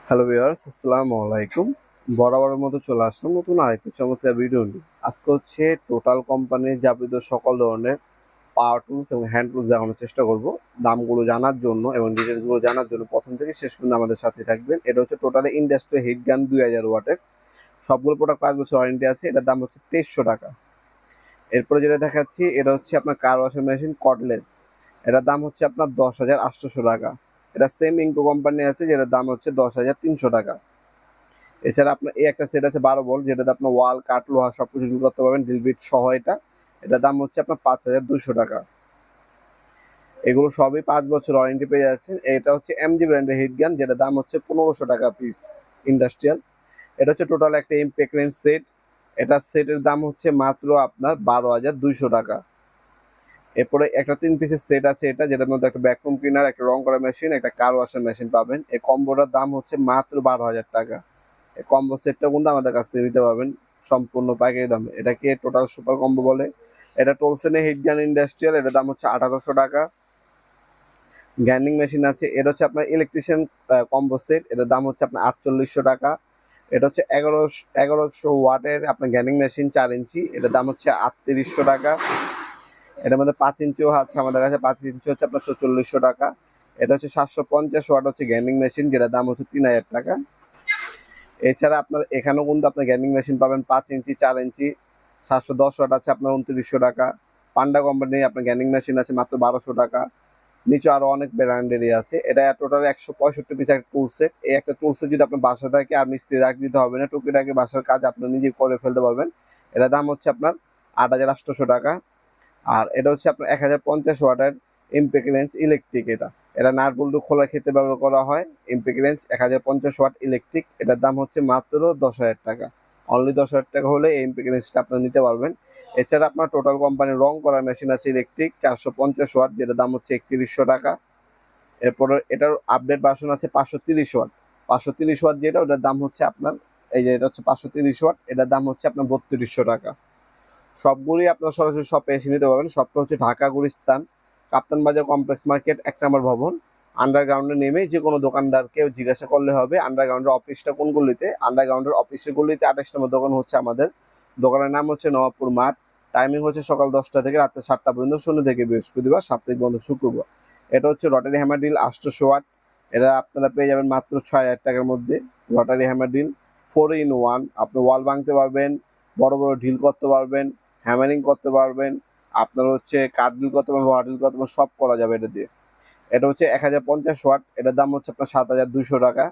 Hello viewers, আসসালামু আলাইকুম। বরাবরের মতো চলে আসলাম নতুন আরেকটি চমৎকার ভিডিও নিয়ে। আজকে হচ্ছে টোটাল কোম্পানির যাবতীয় সকল ধরনের পাওয়ার টুলস এবং হ্যান্ড টুলস দেখানোর চেষ্টা করব। দামগুলো জানার জন্য এবং ডিটেলসগুলো জানার জন্য প্রথম থেকে শেষ পর্যন্ত আমাদের সাথে থাকবেন। এটা হচ্ছে টোটাল ইন্ডাস্ট্রি হিট গান 2000 ওয়াটের। সবগুলো প্রোডাক্ট 5 বছর ওয়ারেন্টি আছে। এটার দাম হচ্ছে 2300 টাকা। এরপরে যেটা দেখাচ্ছি এটা হচ্ছে আপনার কার ওয়াশিং মেশিন কর্ডলেস। এটার দাম হচ্ছে আপনার 10,800 টাকা। এটা সেম ইনকো কোম্পানি আছে, যেটার দাম হচ্ছে 10,300 টাকা। এছাড়া আপনার এই একটা সেট আছে 12 ভোল্ট, যেটাতে আপনার ওয়াল কাঠ লোহা সবকিছু ডিল করতে পারবেন, ড্রিল বিট সহ। এটার দাম হচ্ছে আপনার 5,200 টাকা। এগুলো সবই 5 বছর ওয়ারেন্টি পেয়ে যাচ্ছেন। এটা হচ্ছে এমজি ব্র্যান্ডের হিট গান, যেটার দাম হচ্ছে 1500 টাকা পিস ইন্ডাস্ট্রিয়াল। এটা হচ্ছে টোটাল একটা ইমপ্যাক্ট রেঞ্জ সেট। এটা সেটের দাম হচ্ছে মাত্র আপনার 12,200 টাকা। এরপরে একটা 3 পিসের সেট আছে, এটা যেটার মধ্যে একটা ভ্যাকুয়াম ক্লিনার, একটা রং করা মেশিন, একটা কার ওয়াশার মেশিন পাবেন। এই কম্বোটার দাম হচ্ছে মাত্র 12,000 টাকা। এই কম্বো সেটটা কিন্তু আমাদের কাছ থেকে নিতে পারবেন সম্পূর্ণ পাইকারি দামে। এটাকে টোটাল সুপার কম্বো বলে। এটা টোলসেনের হিট গান ইন্ডাস্ট্রিয়াল, এটার দাম হচ্ছে 1800 টাকা। গ্রাইন্ডিং মেশিন আছে, এটা হচ্ছে আপনার ইলেকট্রিশিয়ান কম্বো সেট, এটার দাম হচ্ছে আপনার 4800 টাকা। এটা হচ্ছে 1100 ওয়াটের আপনার গ্রাইন্ডিং মেশিন 4 ইঞ্চি, এটার দাম হচ্ছে 3800 টাকা। এটার মধ্যে 5 ইঞ্চিও আছে আমাদের কাছে, 5 ইঞ্চি হচ্ছে আপনার 4400 টাকা। এটা হচ্ছে 750 ওয়াট হচ্ছে গ্রাইন্ডিং মেশিন, যেটার দাম হচ্ছে 3000 টাকা। এছাড়া আপনার এখানেও কিন্তু আপনার গ্রাইন্ডিং মেশিন পাবেন 5 ইঞ্চি, 4 ইঞ্চি, 710 ওয়াট আছে আপনার 2900 টাকা। পান্ডা কোম্পানির আপনার গ্রাইন্ডিং মেশিন আছে মাত্র 1200 টাকা। নিচে আরো অনেক ব্র্যান্ডেরই আছে। এটা টোটাল 165 পিস একটা টুল সেট। এই একটা টুল সেট যদি আপনার বাসা থাকে আর মিস্ত্রি রাখ দিতে হবে না, টুকিটাকি বাসার কাজ আপনি নিজে করে ফেলতে পারবেন। এটার দাম হচ্ছে আপনার 8,800 টাকা। আর এটা হচ্ছে আপনার 1050 ওয়াটের ইমপ্যাক্ট রেঞ্জ ইলেকট্রিক। এটা নাট বল্টু খোলার ক্ষেত্রে ব্যবহার করা হয়। Impact range 1050 watt electric. এটার দাম হচ্ছে মাত্র 10,000 টাকা। অনলি 10,000 টাকা হলে এই ইমপ্যাক্ট রেঞ্জটা আপনার নিতে পারবেন। এছাড়া আপনার টোটাল কোম্পানির রং করার মেশিন আছে ইলেকট্রিক 450 ওয়াট, যেটার দাম হচ্ছে 3100 টাকা। এরপরে এটার আপডেট ভার্সন আছে 530 ওয়াট। 530 ওয়াট যেটা, ওটার দাম হচ্ছে আপনার, এই যে এটা হচ্ছে 530 ওয়াট, এটার দাম হচ্ছে আপনার 3200 টাকা। সবগুলোই আপনারা সরাসরি শপে এসে নিতে পারবেন। শপটা হচ্ছে ঢাকা গুলিস্তান, কাপ্তান বাজার কমপ্লেক্স মার্কেট 1 নম্বর ভবন। আন্ডারগ্রাউন্ডে নেমে যে কোনো দোকানদারকে জিজ্ঞাসা করলে হবে আন্ডারগ্রাউন্ডের অফিসটা কোন গলিতে। আন্ডারগ্রাউন্ডের অফিসের গলিতে 28 নম্বর দোকান হচ্ছে আমাদের। দোকানের নাম হচ্ছে নবাবপুর মাঠ। টাইমিং হচ্ছে সকাল 10টা থেকে রাত্রে 7টা পর্যন্ত, শনি থেকে বৃহস্পতিবার, সাপ্তাহিক বন্ধ শুক্রবার। এটা হচ্ছে রটারি হ্যামার ড্রিল 800 ওয়াট। এটা আপনারা পেয়ে যাবেন মাত্র 6,000 টাকার মধ্যে। Rotary hammer drill 4 in 1। আপনি ওয়াল ভাঙতে পারবেন, বড় বড় ঢিল করতে পারবেন, হ্যামারিং করতে পারবেন, আপনার হচ্ছে কাঠ ড্রিল করতে পারবেন, ওয়ার ড্রিল করতে পারবেন, সব করা যাবে এটা দিয়ে। এটা হচ্ছে 1050 ওয়াট, এটার দাম হচ্ছে আপনার 7,200 টাকা।